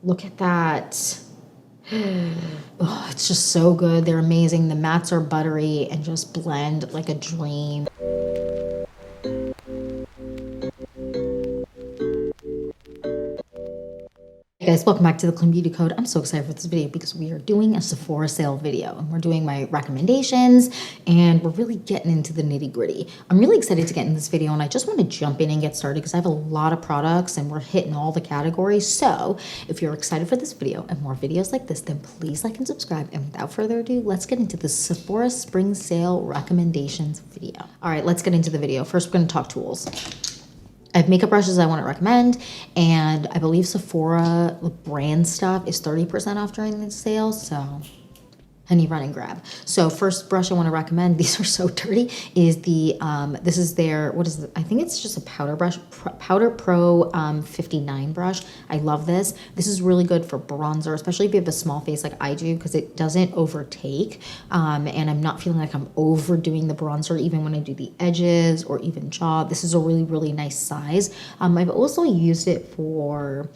Look at that. Oh, it's just so good. They're amazing. The mattes are buttery and just blend like a dream. Hey guys, welcome back to the Clean Beauty Code. I'm so excited for this video because we are doing a Sephora sale video and we're doing my recommendations and we're really getting into the nitty gritty. I'm really excited to get in this video and I just want to jump in and get started because I have a lot of products and we're hitting all the categories. So if you're excited for this video and more videos like this, then please like and subscribe. And without further ado, let's get into the Sephora spring sale recommendations video. All right, let's get into the video. First, we're going to talk tools. I have makeup brushes I want to recommend, and I believe Sephora brand stuff is 30% off during the sale, so honey, run and grab. So first brush I want to recommend, these are so dirty, is the, this is their, what is it? I think it's just a powder brush, Powder Pro 59 brush. I love this. This is really good for bronzer, especially if you have a small face like I do, because it doesn't overtake, and I'm not feeling like I'm overdoing the bronzer even when I do the edges or even jaw. This is a really, really nice size. I've also used it for,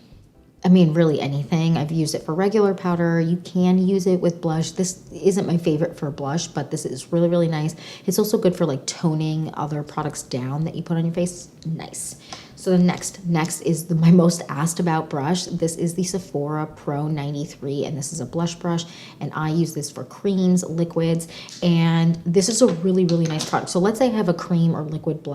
I mean, really anything. I've used it for regular powder. You can use it with blush. This isn't my favorite for blush, but this is really, really nice. It's also good for like toning other products down that you put on your face. Nice. So the next is my most asked about brush. This is the Sephora Pro 93, and this is a blush brush, and I use this for creams, liquids, and this is a really, really nice product. So let's say I have a cream or liquid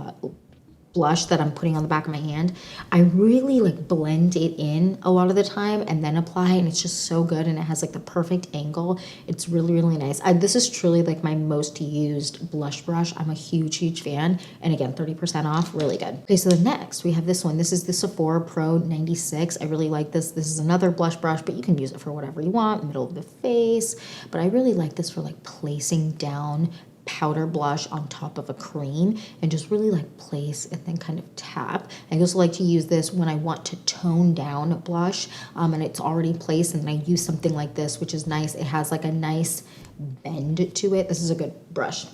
blush that I'm putting on the back of my hand. I really like blend it in a lot of the time and then apply, and it's just so good, and it has like the perfect angle. It's really, really nice. This is truly like my most used blush brush. I'm a huge fan, and again, 30% off, really good. Okay, so the next we have this one. This is the Sephora Pro 96. I really like this. This is another blush brush, but you can use it for whatever you want, middle of the face, but I really like this for like placing down powder blush on top of a cream and just really like place and then kind of tap. I also like to use this when I want to tone down blush, and it's already placed, and then I use something like this, which is nice. It has like a nice bend to it. This is a good brush.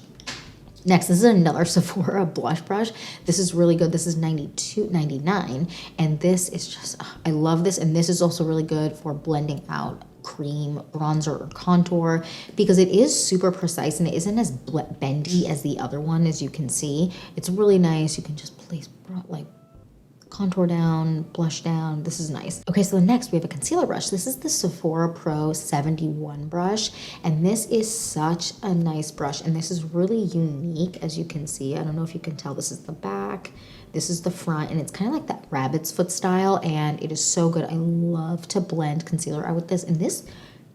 Next, this is another Sephora blush brush. This is really good. This is $92.99, and this is just, I love this, and this is also really good for blending out cream, bronzer, or contour, because it is super precise and it isn't as bendy as the other one, as you can see. It's really nice. You can just place like contour down, blush down. This is nice. Okay, so next we have a concealer brush. This is the Sephora Pro 71 brush, and this is such a nice brush, and this is really unique, as you can see. I don't know if you can tell. This is the back, this is the front, and it's kind of like that rabbit's foot style, and it is so good. I love to blend concealer out with this, and this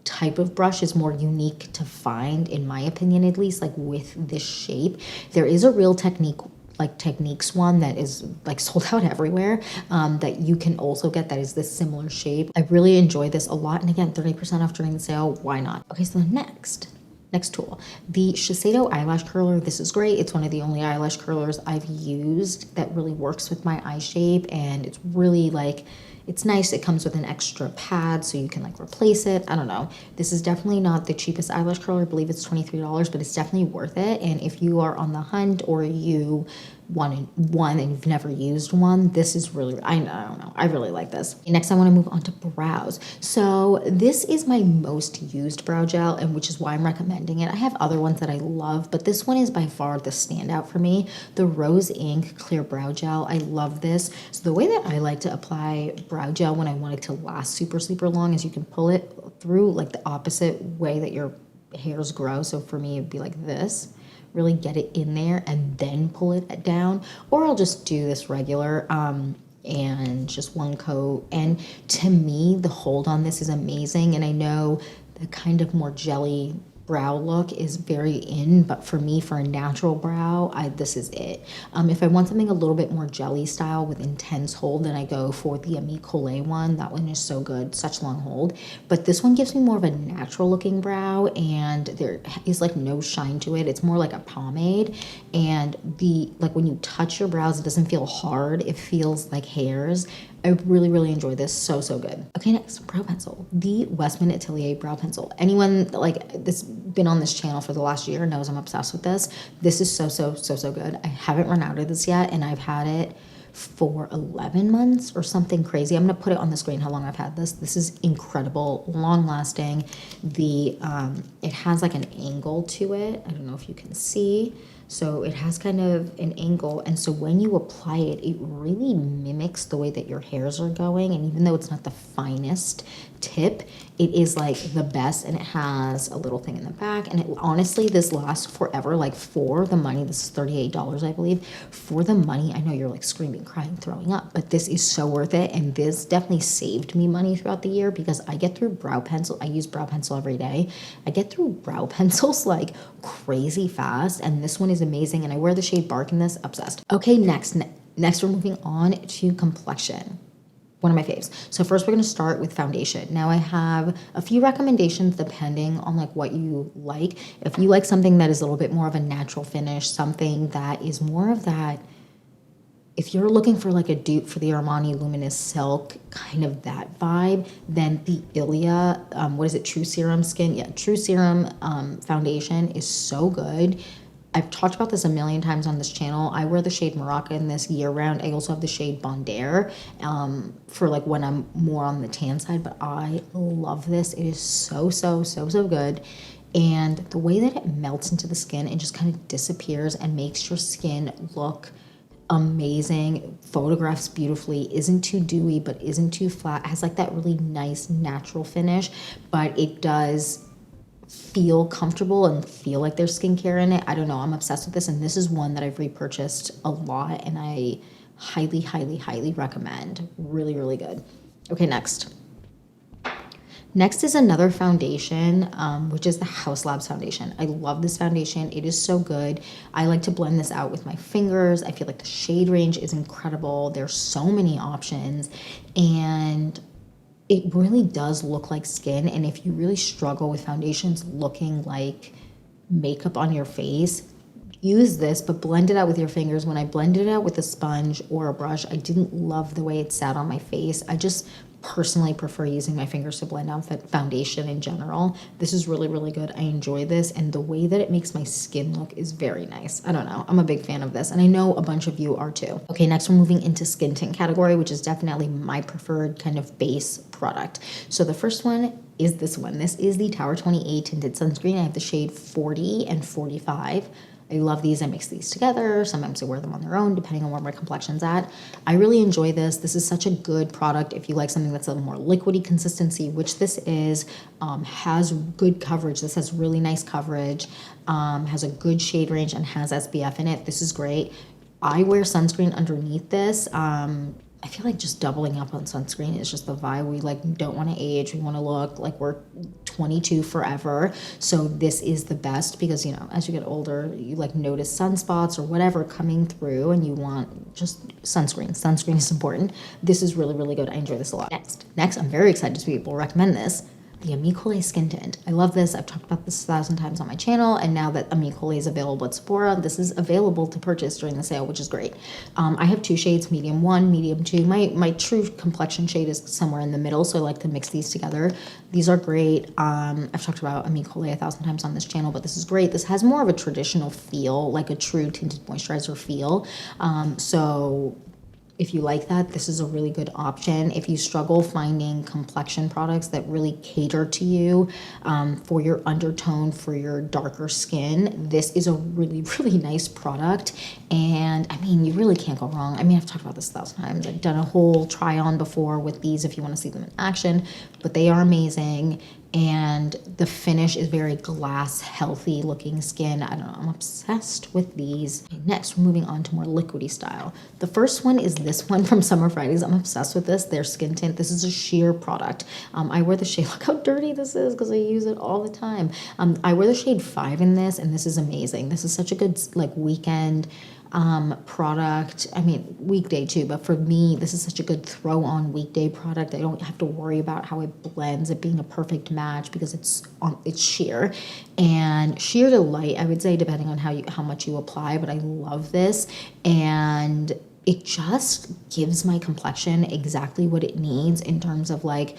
type of brush is more unique to find, in my opinion, at least, like with this shape. There is a Real Techniques one that is like sold out everywhere, that you can also get, that is this similar shape. I really enjoy this a lot, and again, 30% off during the sale. Why not? Okay, so the next tool, the Shiseido eyelash curler. This is great. It's one of the only eyelash curlers I've used that really works with my eye shape, and it's really like, it's nice. It comes with an extra pad so you can like replace it. I don't know. This is definitely not the cheapest eyelash curler. I believe it's $23, but it's definitely worth it. And if you are on the hunt or you wanted one and you've never used one, this is really, I don't know, I really like this. Next, I want to move on to brows. So this is my most used brow gel, and which is why I'm recommending it. I have other ones that I love, but this one is by far the standout for me. The Rose Inc Clear Brow Gel. I love this. So the way that I like to apply brow gel when I want it to last super, super long is you can pull it through like the opposite way that your hairs grow. So for me, it'd be like this. Really get it in there and then pull it down, or I'll just do this regular and just one coat. And to me, the hold on this is amazing, and I know the kind of more jelly brow look is very in, but for me, for a natural brow, this is it. If I want something a little bit more jelly style with intense hold, then I go for the Ami Collet one. That one is so good, such long hold. But this one gives me more of a natural looking brow, and there is like no shine to it. It's more like a pomade, and like when you touch your brows, it doesn't feel hard. It feels like hairs. I really, really enjoy this. So, so good. Okay, next, brow pencil. The Westman Atelier brow pencil. Anyone like that's been on this channel for the last year knows I'm obsessed with this. This is so, so, so, so good. I haven't run out of this yet, and I've had it for 11 months or something crazy. I'm gonna put it on the screen how long I've had this. This is incredible, long lasting. It has like an angle to it. I don't know if you can see. So it has kind of an angle, and so when you apply it, it really mimics the way that your hairs are going, and even though it's not the finest tip, it is like the best, and it has a little thing in the back, and it honestly, this lasts forever. Like, for the money, this is $38, I believe. For the money, I know you're like screaming, crying, throwing up, but this is so worth it, and this definitely saved me money throughout the year because I get through brow pencil. I use brow pencil every day. I get through brow pencils like crazy fast, and this one is amazing, and I wear the shade Bark in this. Obsessed. Okay, next we're moving on to complexion. One of my faves. So first we're going to start with foundation. Now I have a few recommendations depending on like what you like. If you like something that is a little bit more of a natural finish, something that is more of that, if you're looking for like a dupe for the Armani Luminous Silk, kind of that vibe, then the Ilia, True Serum Skin? Yeah, True Serum foundation is so good. I've talked about this a million times on this channel. I wear the shade Morocco in this year round. I also have the shade Bondaire for like when I'm more on the tan side, but I love this. It is so good. And the way that it melts into the skin and just kind of disappears and makes your skin look amazing, photographs beautifully, isn't too dewy, but isn't too flat, has like that really nice natural finish, but it does feel comfortable and feel like there's skincare in it. I don't know, I'm obsessed with this, and this is one that I've repurchased a lot, and I highly recommend. Really good. Okay, next is another foundation, which is the Haus Labs foundation. I love this foundation. It is so good. I like to blend this out with my fingers. I feel like the shade range is incredible. There's so many options, and it really does look like skin. And if you really struggle with foundations looking like makeup on your face, use this, but blend it out with your fingers. When I blended it out with a sponge or a brush, I didn't love the way it sat on my face. I just personally prefer using my fingers to blend out foundation in general. This is really good. I enjoy this, and the way that it makes my skin look is very nice. I don't know, I'm a big fan of this, and I know a bunch of you are too. Okay, next we're moving into skin tint category, which is definitely my preferred kind of base product. So the first one is this one. This is the Tower 28 tinted sunscreen. I have the shade 40 and 45. I love these. I mix these together. Sometimes I wear them on their own, depending on where my complexion's at. I really enjoy this. This is such a good product if you like something that's a more liquidy consistency, which this is, has good coverage. This has really nice coverage, has a good shade range, and has SPF in it. This is great. I wear sunscreen underneath this. I feel like just doubling up on sunscreen is just the vibe. We like don't want to age. We want to look like we're 22 forever. So this is the best because, you know, as you get older, you like notice sunspots or whatever coming through, and you want just sunscreen. Sunscreen is important. This is really good. I enjoy this a lot. Next, I'm very excited to be able to recommend this. The Amicole Skin Tint. I love this. I've talked about this 1,000 times on my channel, and now that Amicole is available at Sephora, this is available to purchase during the sale, which is great. I have two shades, medium 1, medium 2. My true complexion shade is somewhere in the middle, so I like to mix these together. These are great. I've talked about Amicole 1,000 times on this channel, but this is great. This has more of a traditional feel, like a true tinted moisturizer feel. So if you like that, this is a really good option. If you struggle finding complexion products that really cater to you for your undertone, for your darker skin, this is a really nice product. And I mean, you really can't go wrong. I mean, I've talked about this 1,000 times. I've done a whole try on before with these if you want to see them in action, but they are amazing. And the finish is very glass, healthy looking skin. I don't know, I'm obsessed with these. Okay, next, we're moving on to more liquidy style. The first one is this one from Summer Fridays. I'm obsessed with this. Their skin tint. This is a sheer product. I wear the shade, look how dirty this is because I use it all the time. I wear the shade 5 in this, and this is amazing. This is such a good like weekend product. I mean, weekday too, but for me, this is such a good throw on weekday product. I don't have to worry about how it blends, it being a perfect match because it's sheer and sheer to light, I would say, depending on how much you apply, but I love this. And it just gives my complexion exactly what it needs in terms of like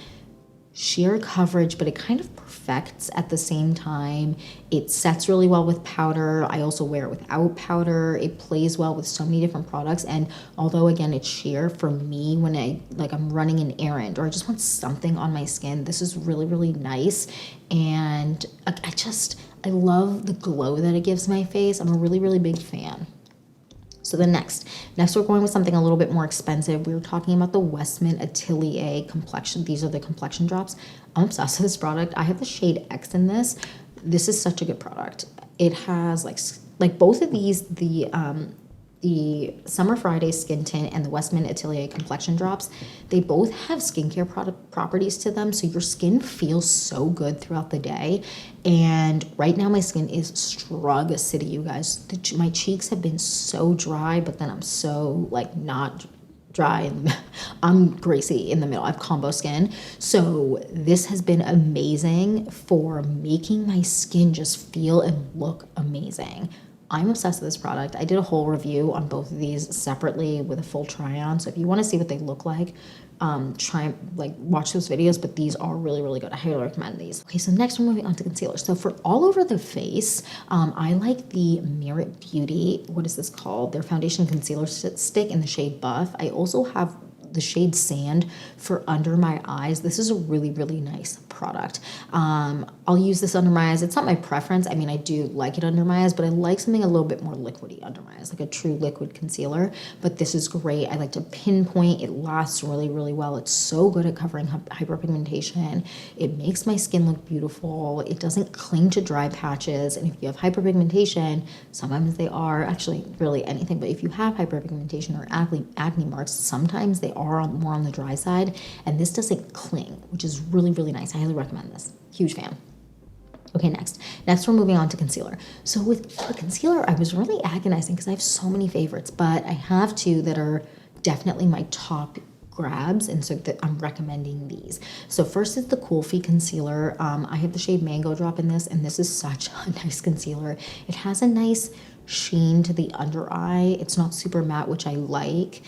sheer coverage, but it kind of perfects at the same time. It sets really well with powder. I also wear it without powder. It plays well with so many different products. And although again, it's sheer, for me, when I'm running an errand or I just want something on my skin, this is really, really nice. And I love the glow that it gives my face. I'm a really, really big fan. So the next we're going with something a little bit more expensive. We were talking about the Westman Atelier complexion. These are the complexion drops. I'm obsessed with this product. I have the shade X in this. This is such a good product. It has like both of these, the Summer Friday Skin Tint and the Westman Atelier Complexion Drops, they both have skincare properties to them, so your skin feels so good throughout the day. And right now my skin is strug city, you guys. My cheeks have been so dry, but then I'm so like not dry and I'm greasy in the middle. I have combo skin. So this has been amazing for making my skin just feel and look amazing. I'm obsessed with this product. I did a whole review on both of these separately with a full try on. So if you want to see what they look like, watch those videos, but these are really, really good. I highly recommend these. Okay, so next we're moving on to concealer. So for all over the face, I like the Merit Beauty, what is this called? Their foundation concealer stick in the shade Buff. I also have the shade Sand for under my eyes. This is a really, really nice product. I'll use this under my eyes. It's not my preference. I mean, I do like it under my eyes, but I like something a little bit more liquidy under my eyes, like a true liquid concealer. But this is great. I like to pinpoint. It lasts really, really well. It's so good at covering hyperpigmentation. It makes my skin look beautiful. It doesn't cling to dry patches. And if you have hyperpigmentation, sometimes they are actually really anything, but if you have hyperpigmentation or acne marks, sometimes they are more on the dry side, and this doesn't cling, which is really, really nice. I highly recommend this. Huge fan. Okay, next we're moving on to concealer. So for concealer, I was really agonizing because I have so many favorites, but I have two that are definitely my top grabs, and so that I'm recommending these. So first is the Cool Feet concealer. I have the shade Mango Drop in this, and this is such a nice concealer. It has a nice sheen to the under eye. It's not super matte, which I like.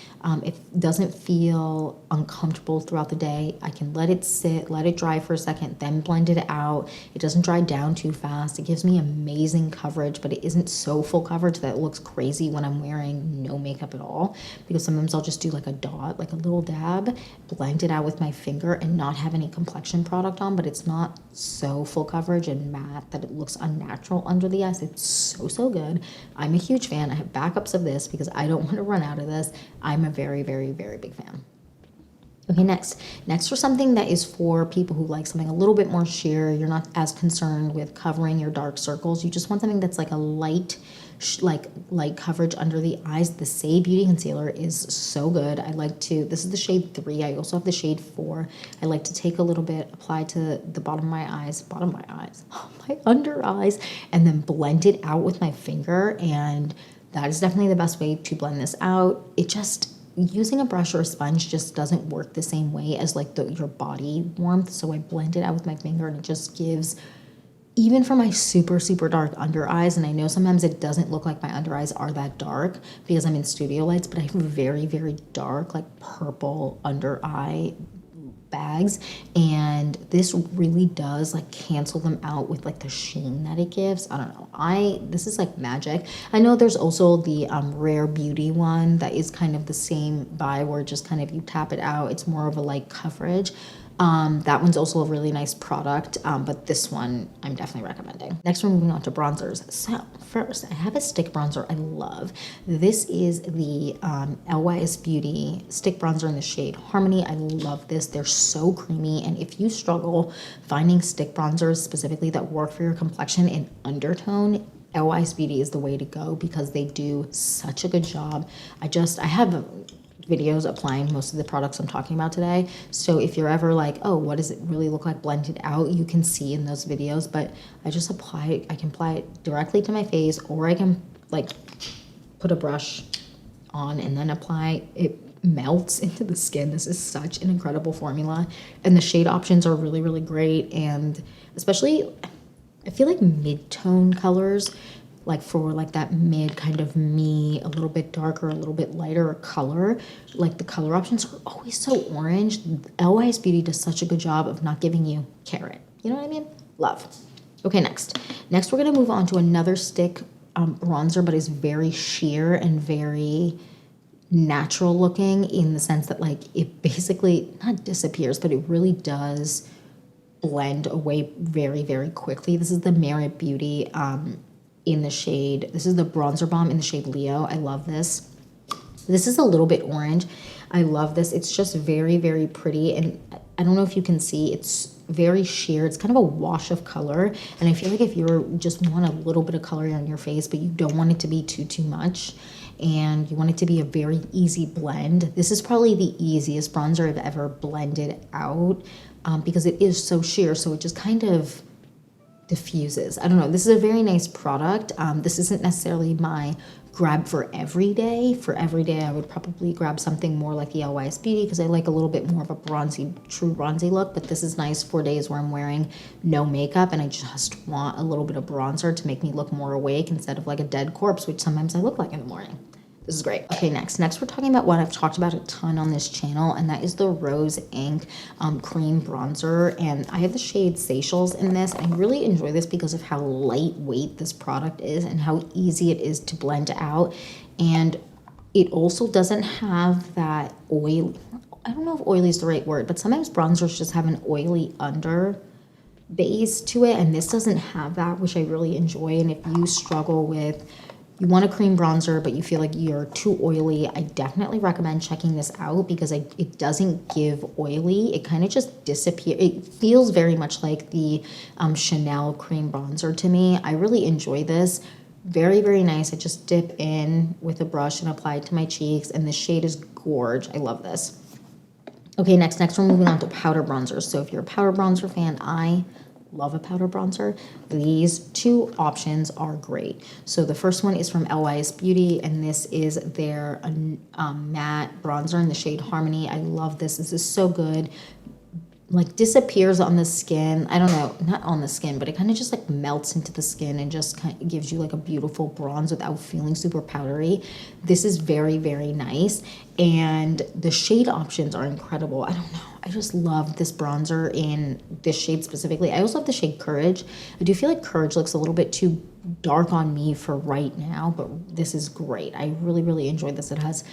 It doesn't feel uncomfortable throughout the day. I can let it sit, let it dry for a second, then blend it out. It doesn't dry down too fast. It gives me amazing coverage, but it isn't so full coverage that it looks crazy when I'm wearing no makeup at all, because sometimes I'll just do like a dot, like a little dab, blend it out with my finger and not have any complexion product on, but it's not so full coverage and matte that it looks unnatural under the eyes. It's so, so good. I'm a huge fan. I have backups of this because I don't want to run out of this. I'm a very, very, very big fan. Okay, next for something that is for people who like something a little bit more sheer. You're not as concerned with covering your dark circles. You just want something that's like a light coverage under the eyes. The Say Beauty concealer is so good. This is the shade 3. I also have the shade 4. I like to take a little bit, apply to the bottom of my eyes, my under eyes, and then blend it out with my finger. And that is definitely the best way to blend this out. Using a brush or a sponge just doesn't work the same way as like your body warmth. So I blend it out with my finger, and it just gives, even for my super, super dark under eyes, and I know sometimes it doesn't look like my under eyes are that dark because I'm in studio lights, but I have very, very dark, like purple under eye bags, and this really does like cancel them out with like the sheen that it gives. I don't know. This is like magic. I know there's also the Rare Beauty one that is kind of the same vibe, where just kind of you tap it out. It's more of a light coverage. That one's also a really nice product, but this one I'm definitely recommending. Next, we're moving on to bronzers. So first, I have a stick bronzer I love. This is the LYS Beauty stick bronzer in the shade Harmony. I love this. They're so creamy, and if you struggle finding stick bronzers specifically that work for your complexion in undertone, LYS Beauty is the way to go because they do such a good job. I have videos applying most of the products I'm talking about today. So if you're ever like, oh, what does it really look like blended out? You can see in those videos, but I just I can apply it directly to my face, or I can like put a brush on and then apply it. Melts into the skin. This is such an incredible formula, and the shade options are really, really great. And especially, I feel like mid-tone colors like for like that mid kind of me, a little bit darker, a little bit lighter color, like the color options are always so orange. LYS Beauty does such a good job of not giving you carrot. You know what I mean? Love. Okay, next we're gonna move on to another stick bronzer, but it's very sheer and very natural looking in the sense that like it basically not disappears, but it really does blend away very, very quickly. This is the Merit Beauty in the shade, this is the Bronzer Balm in the shade Leo. I love this. This is a little bit orange. I love this. It's just very, very pretty. And I don't know if you can see, it's very sheer. It's kind of a wash of color. And I feel like if you just want a little bit of color on your face, but you don't want it to be too much, and you want it to be a very easy blend, this is probably the easiest bronzer I've ever blended out because it is so sheer. So it just kind of diffuses. I don't know. This is a very nice product. This isn't necessarily my grab for every day. For every day, I would probably grab something more like the LYS Beauty because I like a little bit more of a bronzy, true bronzy look. But this is nice for days where I'm wearing no makeup and I just want a little bit of bronzer to make me look more awake instead of like a dead corpse, which sometimes I look like in the morning. This is great. Okay, next we're talking about what I've talked about a ton on this channel, and that is the Rose Ink Cream Bronzer. And I have the shade Seychelles in this. I really enjoy this because of how lightweight this product is and how easy it is to blend out. And it also doesn't have that oil. I don't know if oily is the right word, but sometimes bronzers just have an oily under base to it, and this doesn't have that, which I really enjoy. And if you struggle with, you want a cream bronzer, but you feel like you're too oily, I definitely recommend checking this out because it doesn't give oily. It kind of just disappears. It feels very much like the Chanel cream bronzer to me. I really enjoy this. Very, very nice. I just dip in with a brush and apply it to my cheeks, and the shade is gorge. I love this. Okay, next we're moving on to powder bronzers. So if you're a powder bronzer fan, I love a powder bronzer. These two options are great. So the first one is from LYS Beauty, and this is their matte bronzer in the shade Harmony. I love this. This is so good. Like disappears on the skin. I don't know, not on the skin, but it kind of just like melts into the skin and just kind of gives you like a beautiful bronze without feeling super powdery. This is very, very nice. And the shade options are incredible. I don't know. I just love this bronzer in this shade specifically. I also have the shade Courage. I do feel like Courage looks a little bit too dark on me for right now, but this is great. I really, really enjoy this. It has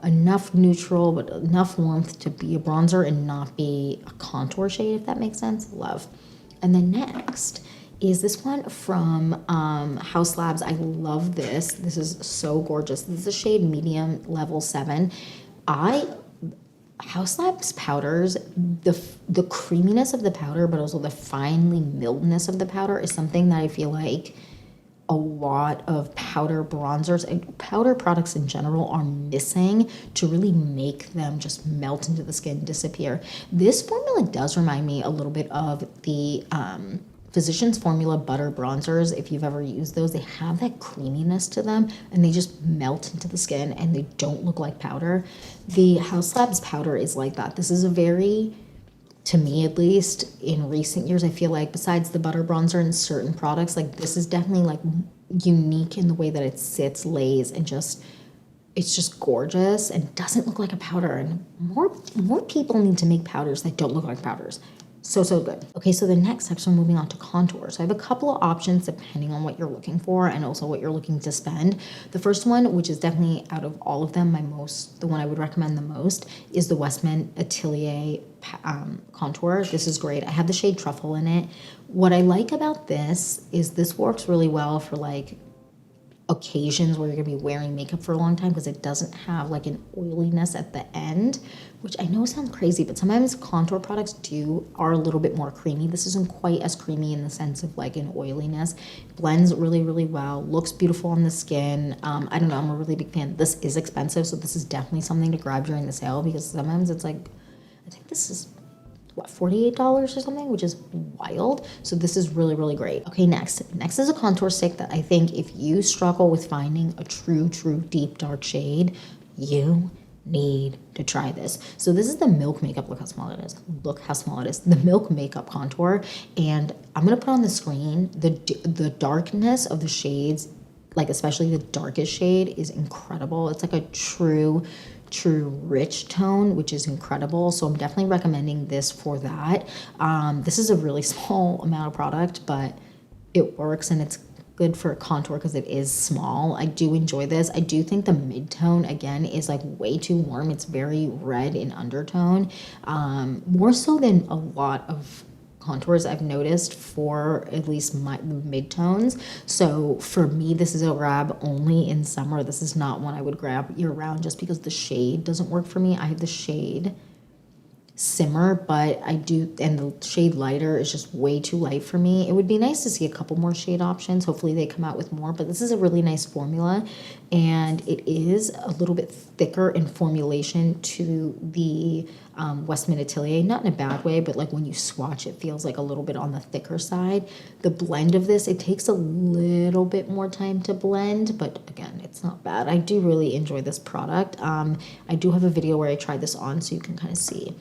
enough neutral, but enough warmth to be a bronzer and not be a contour shade, if that makes sense. Love. And then next is this one from House Labs. I love this. This is so gorgeous. This is a shade Medium Level 7. House Labs powders, the creaminess of the powder, but also the finely milledness of the powder is something that I feel like a lot of powder bronzers and powder products in general are missing to really make them just melt into the skin, disappear. This formula does remind me a little bit of the Physicians Formula butter bronzers. If you've ever used those, they have that creaminess to them and they just melt into the skin and they don't look like powder. The House Labs powder is like that. This is a very, to me at least, in recent years, I feel like besides the butter bronzer and certain products, like this is definitely like unique in the way that it sits, lays, and just, it's just gorgeous and doesn't look like a powder. And more people need to make powders that don't look like powders. So good. Okay, so the next section, moving on to contour. So I have a couple of options depending on what you're looking for and also what you're looking to spend. The first one, which is definitely out of all of them, the one I would recommend the most, is the Westman Atelier contour. This is great. I have the shade Truffle in it. What I like about this is this works really well for like occasions where you're gonna be wearing makeup for a long time because it doesn't have like an oiliness at the end, which I know sounds crazy, but sometimes contour products are a little bit more creamy. This isn't quite as creamy in the sense of like an oiliness. Blends really, really well, looks beautiful on the skin. I don't know, I'm a really big fan. This is expensive, so this is definitely something to grab during the sale because sometimes it's like, I think this is what, $48 or something, which is wild. So this is really, really great. Okay, next is a contour stick that I think if you struggle with finding a true deep dark shade, you need to try this. So this is the Milk Makeup. Look how small it is. Look how small it is. The Milk Makeup contour, and I'm gonna put on the screen the darkness of the shades like especially the darkest shade is incredible. It's like a true rich tone, which is incredible. So I'm definitely recommending this for that. This is a really small amount of product, but it works and it's good for contour because it is small. I do enjoy this. I do think the mid-tone again is like way too warm. It's very red in undertone, more so than a lot of contours I've noticed for at least my mid-tones. So for me, this is a grab only in summer. This is not one I would grab year round just because the shade doesn't work for me. I have the shade Simmer, but I do, and the shade lighter is just way too light for me. It would be nice to see a couple more shade options. Hopefully they come out with more, but this is a really nice formula, and it is a little bit thicker in formulation to the Westman Atelier, not in a bad way, but like when you swatch, it feels like a little bit on the thicker side. The blend of this, it takes a little bit more time to blend, but again, it's not bad. I do really enjoy this product. I do have a video where I tried this on so you can kind of see.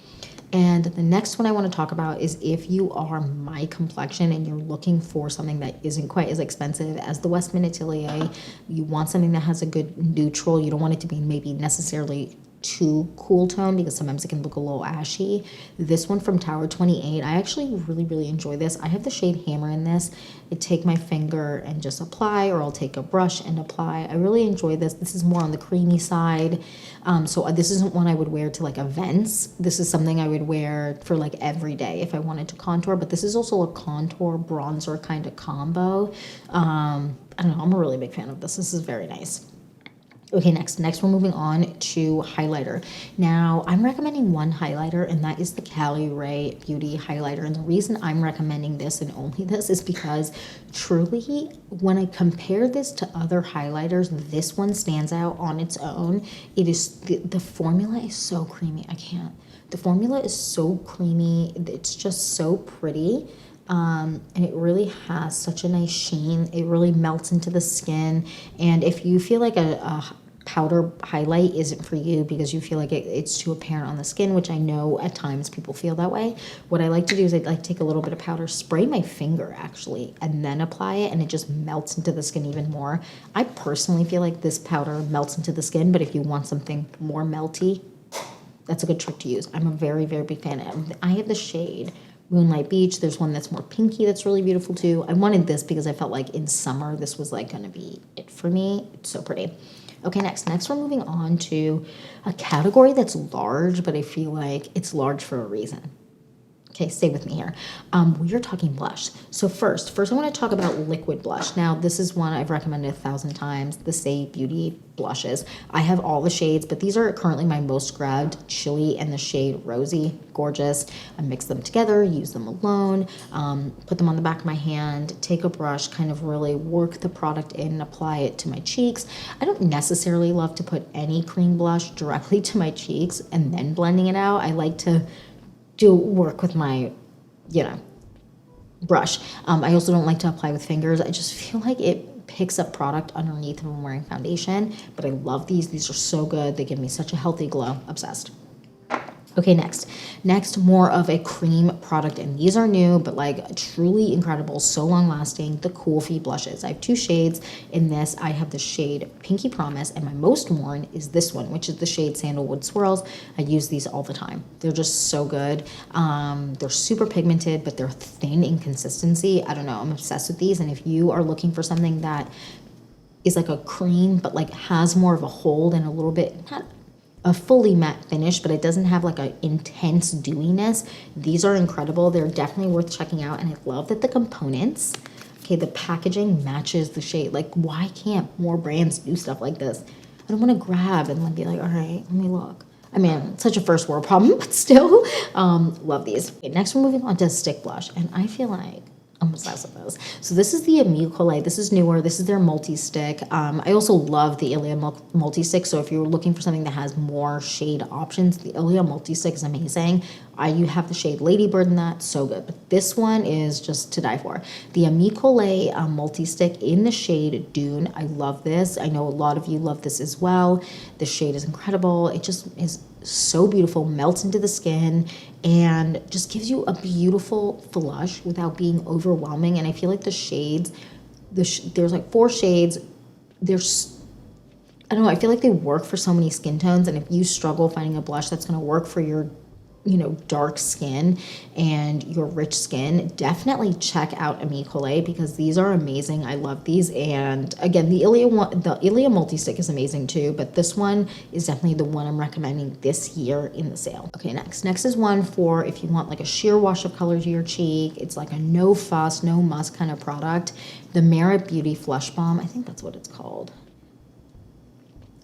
And the next one I want to talk about is if you are my complexion and you're looking for something that isn't quite as expensive as the Westman Atelier, you want something that has a good neutral, you don't want it to be maybe necessarily too cool tone because sometimes it can look a little ashy. This one from Tower 28, I actually really enjoy this. I have the shade Hammer in this. I take my finger and just apply, or I'll take a brush and apply. I really enjoy this. This is more on the creamy side. So this isn't one I would wear to like events. This is something I would wear for like every day if I wanted to contour, but this is also a contour bronzer kind of combo. I don't know, I'm a really big fan of this. This is very nice. Okay, next we're moving on to highlighter. Now, I'm recommending one highlighter, and that is the Cali Ray Beauty highlighter. And the reason I'm recommending this and only this is because truly, when I compare this to other highlighters, this one stands out on its own. It is, the formula is so creamy. The formula is so creamy. It's just so pretty. And it really has such a nice sheen. It really melts into the skin. And if you feel like a powder highlight isn't for you because you feel like it's too apparent on the skin, which I know at times people feel that way, what I like to do is I like to take a little bit of powder, spray my finger actually, and then apply it, and it just melts into the skin even more. I personally feel like this powder melts into the skin, but if you want something more melty, that's a good trick to use. I'm a very big fan. I have the shade Moonlight Beach. There's one that's more pinky that's really beautiful too. I wanted this because I felt like in summer this was like going to be it for me. It's so pretty. Okay, next we're moving on to a category that's large, but I feel like it's large for a reason. Okay, stay with me here. We are talking blush. So first I want to talk about liquid blush. Now, this is one I've recommended 1,000 times, the Say Beauty blushes. I have all the shades, but these are currently my most grabbed, Chili and the shade Rosy. Gorgeous. I mix them together, use them alone, put them on the back of my hand, take a brush, kind of really work the product in and apply it to my cheeks. I don't necessarily love to put any cream blush directly to my cheeks and then blending it out. I like to do work with my, brush. I also don't like to apply with fingers. I just feel like it picks up product underneath when I'm wearing foundation, but I love these. These are so good. They give me such a healthy glow. Obsessed. Okay, next, more of a cream product, and these are new, but like truly incredible, so long lasting, the Cool Feet blushes. I have two shades in this. I have the shade Pinky Promise, and my most worn is this one, which is the shade Sandalwood Swirls. I use these all the time. They're just so good. They're super pigmented, but they're thin in consistency. I don't know, I'm obsessed with these, and if you are looking for something that is like a cream, but like has more of a hold and a little bit, not a fully matte finish, but it doesn't have like an intense dewiness. These are incredible. They're definitely worth checking out, and I love that the components, okay, the packaging matches the shade. Like, why can't more brands do stuff like this? I don't want to grab and then be like, all right, let me look. I mean, it's such a first world problem, but still, love these. Okay, next we're moving on to stick blush, and I feel like I'm obsessed with those. So this is the Amigo Collet. This is newer. This is their multi-stick. I also love the Ilia multi-stick. So if you're looking for something that has more shade options, the Ilia multi-stick is amazing. You have the shade Ladybird in that. So good. But this one is just to die for. The Amigo Collet multi-stick in the shade Dune. I love this. I know a lot of you love this as well. The shade is incredible. It just is so beautiful, melts into the skin, and just gives you a beautiful flush without being overwhelming. And I feel like the shades, there's like 4 shades I don't know, I feel like they work for so many skin tones, and if you struggle finding a blush that's going to work for your, dark skin and your rich skin, definitely check out Amicole because these are amazing. I love these. And again, the Ilia multi-stick is amazing too, but this one is definitely the one I'm recommending this year in the sale. Okay, next is one for if you want like a sheer wash of color to your cheek. It's like a no fuss, no muss kind of product. The Merit Beauty Flush Balm, I think that's what it's called.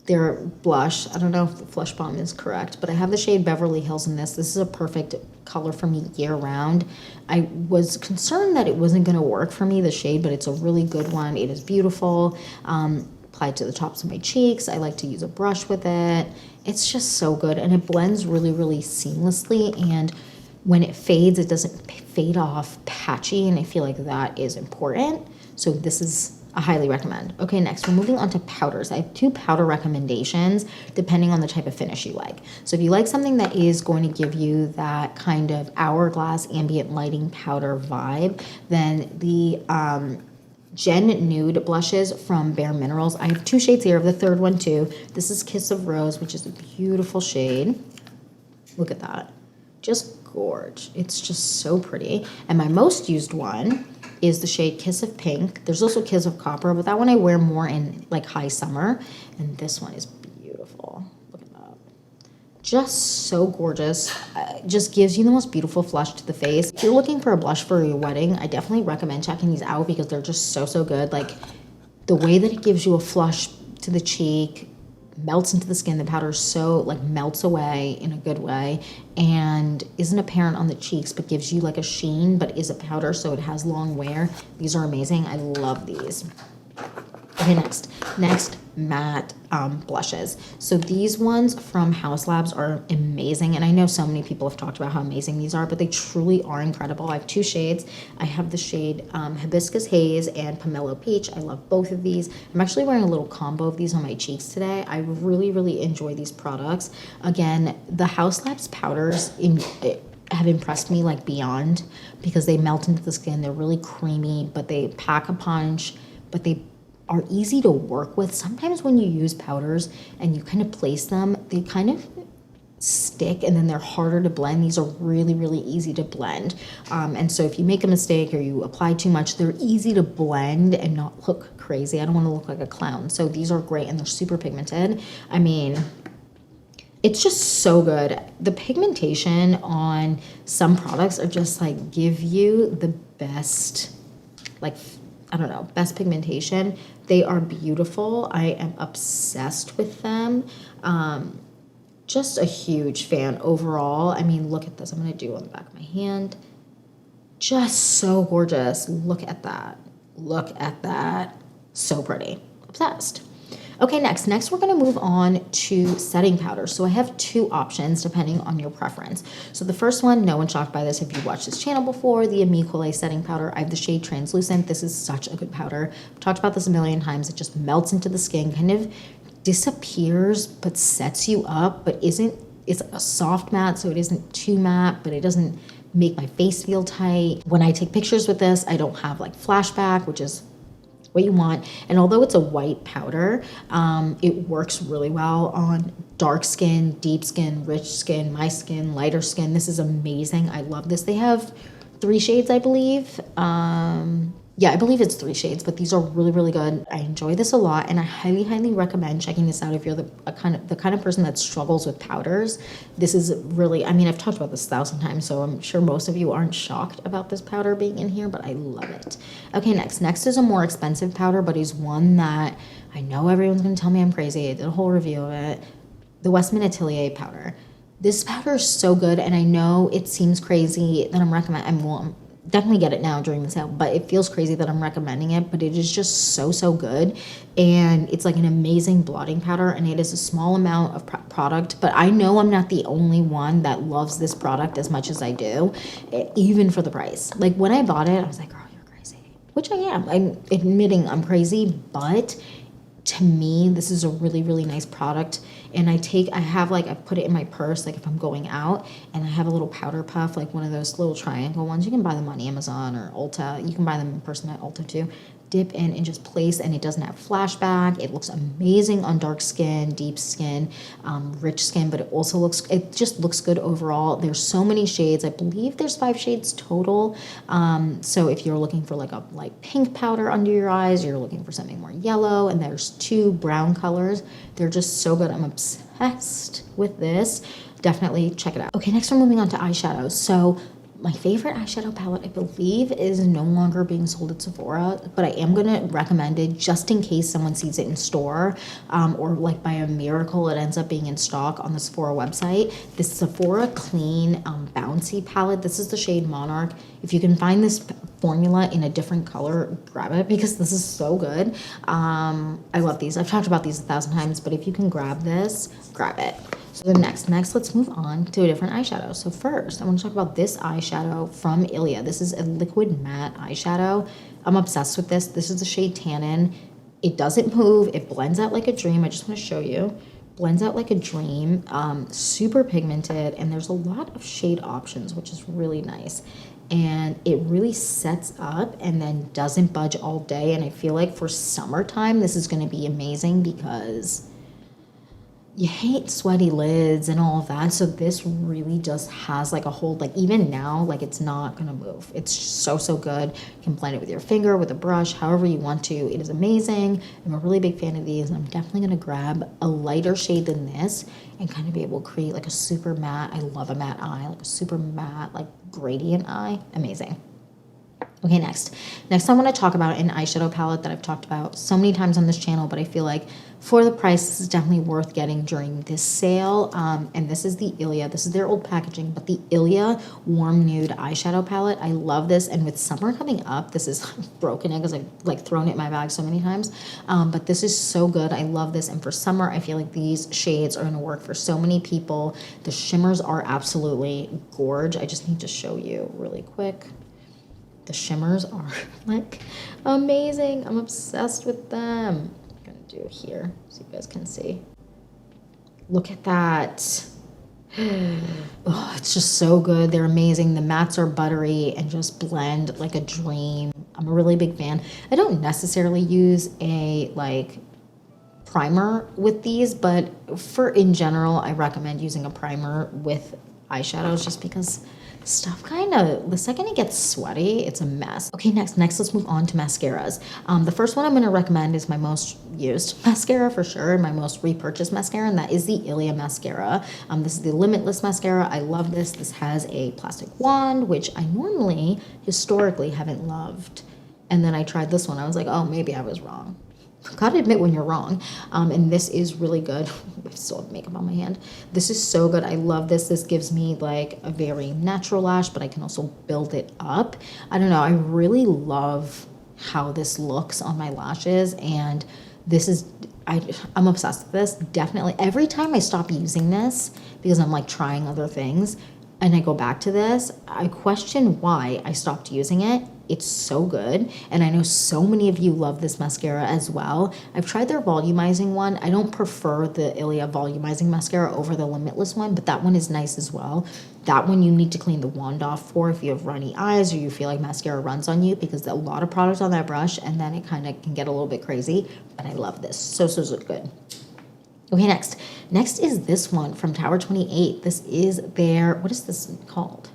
Their blush, I don't know if the Flush Balm is correct, but I have the shade Beverly Hills in this. This is a perfect color for me year round. I was concerned that it wasn't going to work for me, the shade, but it's a really good one. It is beautiful. Applied to the tops of my cheeks. I like to use a brush with it. It's just so good, and it blends really, really seamlessly, and when it fades, it doesn't fade off patchy, and I feel like that is important. So this is I highly recommend. Okay, next we're moving on to powders. I have 2 powder recommendations depending on the type of finish you like. So if you like something that is going to give you that kind of hourglass ambient lighting powder vibe, then the Gen Nude blushes from Bare Minerals. I have 2 shades here. I have the 3rd one too. This is Kiss of Rose, which is a beautiful shade. Look at that. Just gorge. It's just so pretty. And my most used one is the shade Kiss of Pink. There's also Kiss of Copper, but that one I wear more in like high summer. And this one is beautiful. Look at that. Just so gorgeous. Just gives you the most beautiful flush to the face. If you're looking for a blush for your wedding, I definitely recommend checking these out because they're just so good. Like the way that it gives you a flush to the cheek, melts into the skin. The powder so like melts away in a good way and isn't apparent on the cheeks, but gives you like a sheen, but is a powder, so it has long wear. These are amazing. I love these. Okay, next matte blushes. So these ones from House Labs are amazing, and I know so many people have talked about how amazing these are, but they truly are incredible. I have 2 shades. I have the shade Hibiscus Haze and Pomelo Peach. I love both of these. I'm actually wearing a little combo of these on my cheeks today. I really enjoy these products. Again, the House Labs powders have impressed me like beyond because they melt into the skin. They're really creamy, but they pack a punch, but they are easy to work with. Sometimes when you use powders and you kind of place them, they kind of stick and then they're harder to blend. These are really easy to blend. And so if you make a mistake or you apply too much, they're easy to blend and not look crazy. I don't want to look like a clown. So these are great and they're super pigmented. I mean, it's just so good. The pigmentation on some products are just like give you the best, like, I don't know, best pigmentation. They are beautiful. I am obsessed with them. Just a huge fan overall. I mean, look at this. I'm going to do on the back of my hand. Just so gorgeous. Look at that. Look at that. So pretty. Obsessed. Okay, next we're going to move on to setting powders. So I have 2 options depending on your preference. So the first one, no one's shocked by this if you've watched this channel before, the Amicole setting powder. I have the shade Translucent. This is such a good powder. I've talked about this a million times. It just melts into the skin, kind of disappears, but sets you up, but it's a soft matte, so it isn't too matte, but it doesn't make my face feel tight. When I take pictures with this, I don't have like flashback, which is what you want. And although it's a white powder, it works really well on dark skin, deep skin, rich skin, my skin, lighter skin. This is amazing. I love this. They have 3 shades, I believe. Yeah, I believe it's 3 shades, but these are really good. I enjoy this a lot, and I highly recommend checking this out if you're the kind of person that struggles with powders. This is really, I mean, I've talked about this 1,000 times, so I'm sure most of you aren't shocked about this powder being in here, but I love it. Okay, next is a more expensive powder, but is one that I know everyone's gonna tell me I'm crazy. I did a whole review of it. The Westman Atelier powder. This powder is so good, and I know it seems crazy that I'm definitely get it now during the sale, but it feels crazy that I'm recommending it, but it is just so good. And it's like an amazing blotting powder, and it is a small amount of product, but I know I'm not the only one that loves this product as much as I do, even for the price. Like when I bought it, I was like, girl, you're crazy, which I am. I'm admitting I'm crazy, but to me, this is a really nice product. And I have like, I put it in my purse, like if I'm going out, and I have a little powder puff, like one of those little triangle ones. You can buy them on Amazon or Ulta. You can buy them in person at Ulta too. Dip in and just place, and it doesn't have flashback. It looks amazing on dark skin, deep skin, rich skin, but it just looks good overall. There's so many shades. I believe there's 5 shades total. So if you're looking for like a light pink powder under your eyes, you're looking for something more yellow, and there's 2 brown colors. They're just so good. I'm obsessed with this. Definitely check it out. Okay, next we're moving on to eyeshadows. So my favorite eyeshadow palette, I believe, is no longer being sold at Sephora, but I am going to recommend it just in case someone sees it in store, or like by a miracle it ends up being in stock on the Sephora website. This Sephora Clean Bouncy palette. This is the shade Monarch. If you can find this formula in a different color, grab it because this is so good. I love these. I've talked about these 1,000 times, but if you can grab this, grab it. So the next, let's move on to a different eyeshadow. So first, I want to talk about this eyeshadow from Ilia. This is a liquid matte eyeshadow. I'm obsessed with this. This is the shade Tannin. It doesn't move. It blends out like a dream. I just want to show you. Blends out like a dream. Super pigmented, and there's a lot of shade options, which is really nice. And it really sets up and then doesn't budge all day. And I feel like for summertime, this is going to be amazing because you hate sweaty lids and all of that. So this really just has like a hold, like even now, like it's not gonna move. It's so, so good. You can blend it with your finger, with a brush, however you want to. It is amazing. I'm a really big fan of these, and I'm definitely gonna grab a lighter shade than this and kind of be able to create like a super matte. I love a matte eye, like a super matte, like gradient eye. Amazing. Okay, next I want to talk about an eyeshadow palette that I've talked about so many times on this channel, but I feel like for the price, this is definitely worth getting during this sale. And this is the Ilia. This is their old packaging, but the Ilia Warm Nude eyeshadow palette. I love this, and with summer coming up, this is broken it because I've like thrown it in my bag so many times. But this is so good. I love this, and for summer, I feel like these shades are going to work for so many people. The shimmers are absolutely gorgeous. I just need to show you really quick. The shimmers are like amazing. I'm obsessed with them. I'm gonna do it here so you guys can see. Look at that. Oh, it's just so good. They're amazing. The mattes are buttery and just blend like a dream. I'm a really big fan. I don't necessarily use a like primer with these, but in general, I recommend using a primer with eyeshadows just because stuff the second it gets sweaty, it's a mess. Okay, next let's move on to mascaras. The first one I'm going to recommend is my most used mascara for sure, my most repurchased mascara, and that is the Ilia mascara. This is the Limitless mascara. I love this. This has a plastic wand, which I normally, historically, haven't loved. And then I tried this one. I was like, oh, maybe I was wrong. Gotta admit when you're wrong. And this is really good. I still have makeup on my hand. This is so good. I love this. This gives me like a very natural lash, but I can also build it up. I don't know. I really love how this looks on my lashes, and this is, I'm obsessed with this. Definitely every time I stop using this because I'm like trying other things and I go back to this, I question why I stopped using it. It's so good, and I know so many of you love this mascara as well. I've tried their volumizing one. I don't prefer the Ilia volumizing mascara over the Limitless one, but that one is nice as well. That one you need to clean the wand off for if you have runny eyes or you feel like mascara runs on you, because a lot of product on that brush and then it kind of can get a little bit crazy, but I love this. So good. Okay, next is this one from Tower 28. This is their, what is this called?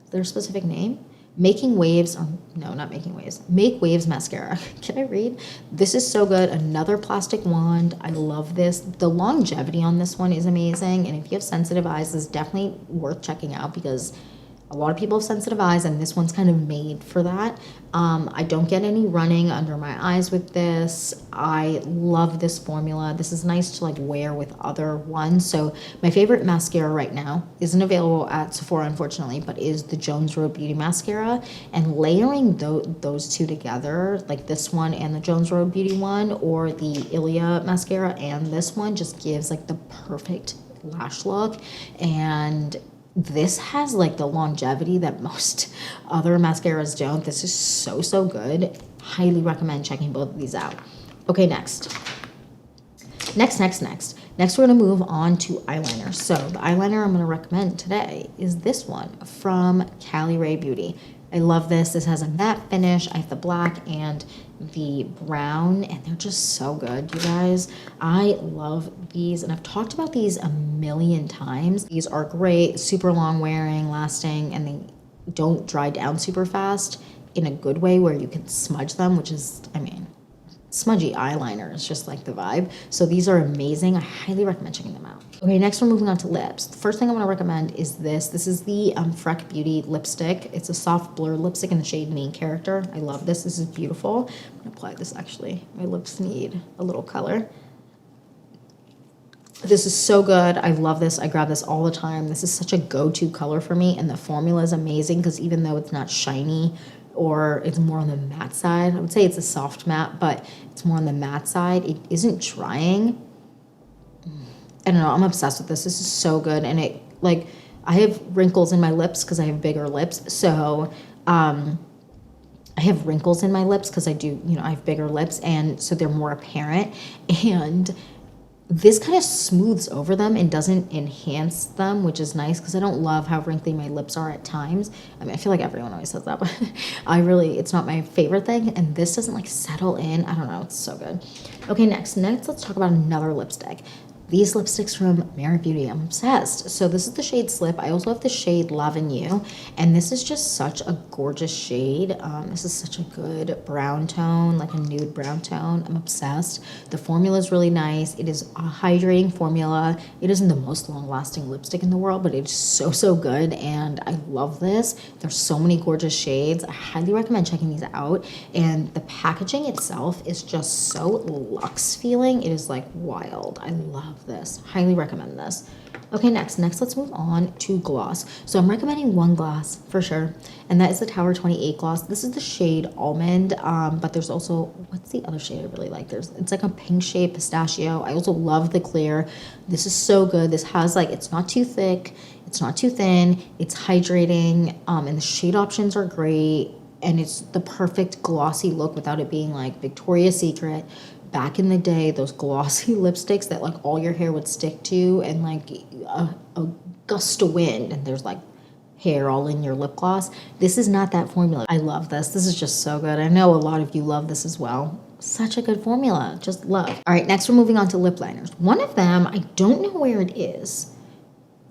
Is there a specific name? Making Waves, no, not Making Waves, Make Waves mascara. Can I read? This is so good. Another plastic wand. I love this. The longevity on this one is amazing. And if you have sensitive eyes, this is definitely worth checking out because a lot of people have sensitive eyes and this one's kind of made for that. I don't get any running under my eyes with this. I love this formula. This is nice to like wear with other ones. So my favorite mascara right now isn't available at Sephora, unfortunately, but is the Jones Road Beauty Mascara. And layering those two together, like this one and the Jones Road Beauty one, or the Ilia mascara and this one, just gives like the perfect lash look. And this has like the longevity that most other mascaras don't. This is so good. Highly recommend checking both of these out. Okay, next. Next, we're gonna move on to eyeliner. So the eyeliner I'm gonna recommend today is this one from Cali Ray Beauty. I love this. This has a matte finish. I have the black and the brown, and they're just so good, you guys. I love these, and I've talked about these a million times. These are great, super long wearing, lasting, and they don't dry down super fast in a good way where you can smudge them, which is, I mean, smudgy eyeliner is just like the vibe. So these are amazing. I highly recommend checking them out. Okay, next we're moving on to lips. The first thing I'm gonna recommend is this. This is the Freck Beauty lipstick. It's a soft blur lipstick in the shade Main Character. I love this. This is beautiful. I'm gonna apply this actually. My lips need a little color. This is so good. I love this. I grab this all the time. This is such a go-to color for me, and the formula is amazing because even though it's not shiny or it's more on the matte side, I would say it's a soft matte, but it's more on the matte side. It isn't drying. I don't know, I'm obsessed with this. This is so good. And it, like, I have wrinkles in my lips because I have bigger lips. So, I have wrinkles in my lips because I do, you know, I have bigger lips. And so they're more apparent. And this kind of smooths over them and doesn't enhance them, which is nice because I don't love how wrinkly my lips are at times. I mean, I feel like everyone always says that, but it's not my favorite thing. And this doesn't like settle in. I don't know. It's so good. Okay, next let's talk about another lipstick. These lipsticks from Mary Beauty, I'm obsessed. So this is the shade Slip. I also have the shade L'Avenue, and this is just such a gorgeous shade. This is such a good brown tone, like a nude brown tone. I'm obsessed. The formula is really nice. It is a hydrating formula. It isn't the most long-lasting lipstick in the world, but it's so, so good, and I love this. There's so many gorgeous shades. I highly recommend checking these out, and the packaging itself is just so luxe feeling. It is like wild. I love this. Highly recommend this. Okay, next let's move on to gloss. So I'm recommending one gloss for sure, and that is the Tower 28 gloss. This is the shade Almond, but there's also, what's the other shade I really like? It's like a pink shade, Pistachio. I also love the clear. This is so good. This has like, it's not too thick, it's not too thin, it's hydrating, and the shade options are great, and it's the perfect glossy look without it being like Victoria's Secret. Back in the day, those glossy lipsticks that like all your hair would stick to, and like a gust of wind and there's like hair all in your lip gloss. This is not that formula. I love this. This is just so good. I know a lot of you love this as well. Such a good formula. Just love. All right, next we're moving on to lip liners. One of them, I don't know where it is.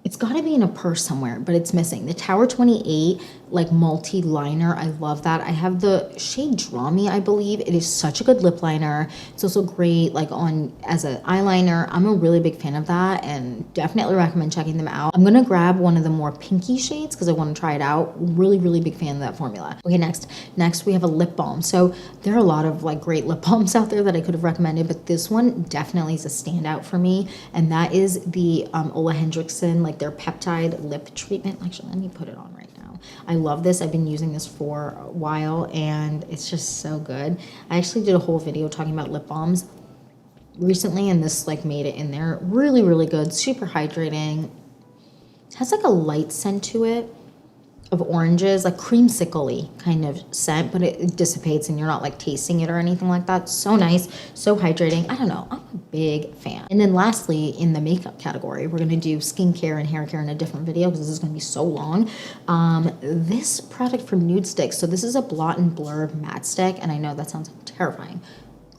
It's got to be in a purse somewhere, but it's missing. The Tower 28, like multi-liner. I love that. I have the shade Draw Me, I believe. It is such a good lip liner. It's also great like on as an eyeliner. I'm a really big fan of that and definitely recommend checking them out. I'm going to grab one of the more pinky shades because I want to try it out. Really, really big fan of that formula. Okay, next we have a lip balm. So there are a lot of like great lip balms out there that I could have recommended, but this one definitely is a standout for me. And that is the Ole Hendrickson, like their peptide lip treatment. Actually, let me put it on right now. I love this. I've been using this for a while and it's just so good. I actually did a whole video talking about lip balms recently, and this like made it in there. Really, really good. Super hydrating. It has like a light scent to it of oranges, like creamsicle-y kind of scent, but it dissipates and you're not like tasting it or anything like that. So nice, so hydrating. I don't know, I'm a big fan. And then lastly, in the makeup category, we're gonna do skincare and hair care in a different video because this is gonna be so long. This product from Nude Sticks, so this is a blot and blur matte stick, and I know that sounds terrifying.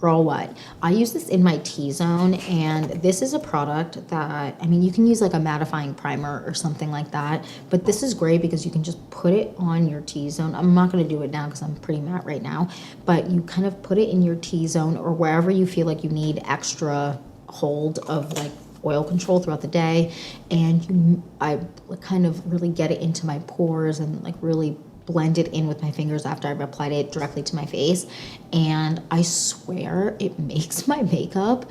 Girl, what? I use this in my T-zone, and this is a product that, I mean, you can use like a mattifying primer or something like that, but this is great because you can just put it on your T-zone. I'm not going to do it now because I'm pretty matte right now, but you kind of put it in your T-zone or wherever you feel like you need extra hold of like oil control throughout the day, and I kind of really get it into my pores and like really blend it in with my fingers after I've applied it directly to my face, and I swear it makes my makeup,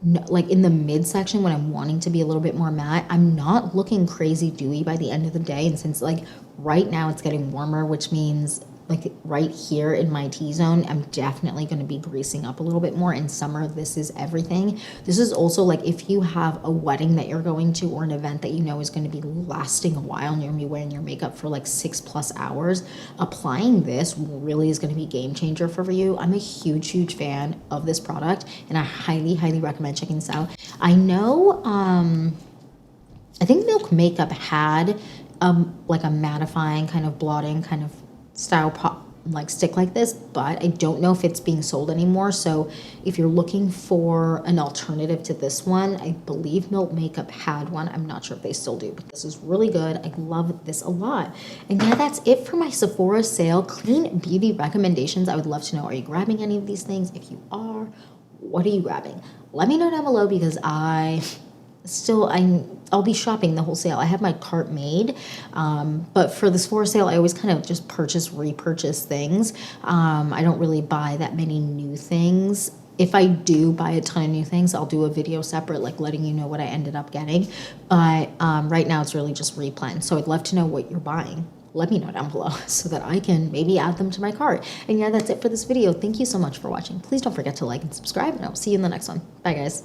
like in the midsection when I'm wanting to be a little bit more matte, I'm not looking crazy dewy by the end of the day. And since like right now it's getting warmer, which means like right here in my T-zone. I'm definitely going to be greasing up a little bit more. In summer, this is everything. This is also like if you have a wedding that you're going to or an event that you know is going to be lasting a while and you're going to be wearing your makeup for like 6+ hours, applying this really is going to be a game changer for you. I'm a huge fan of this product and I highly recommend checking this out. I know, I think Milk Makeup had like a mattifying kind of blotting kind of style like stick like this, but I don't know if it's being sold anymore. So if you're looking for an alternative to this one, I believe Milk Makeup had one. I'm not sure if they still do, but this is really good. I love this a lot. And yeah, that's it for my Sephora sale clean beauty recommendations. I would love to know, are you grabbing any of these things? If you are, what are you grabbing? Let me know down below because I'll be shopping the whole sale. I have my cart made, but for the Sephora sale, I always kind of just repurchase things. I don't really buy that many new things. If I do buy a ton of new things, I'll do a video separate, like letting you know what I ended up getting. But right now, it's really just replen. So I'd love to know what you're buying. Let me know down below so that I can maybe add them to my cart. And yeah, that's it for this video. Thank you so much for watching. Please don't forget to like and subscribe, and I'll see you in the next one. Bye, guys.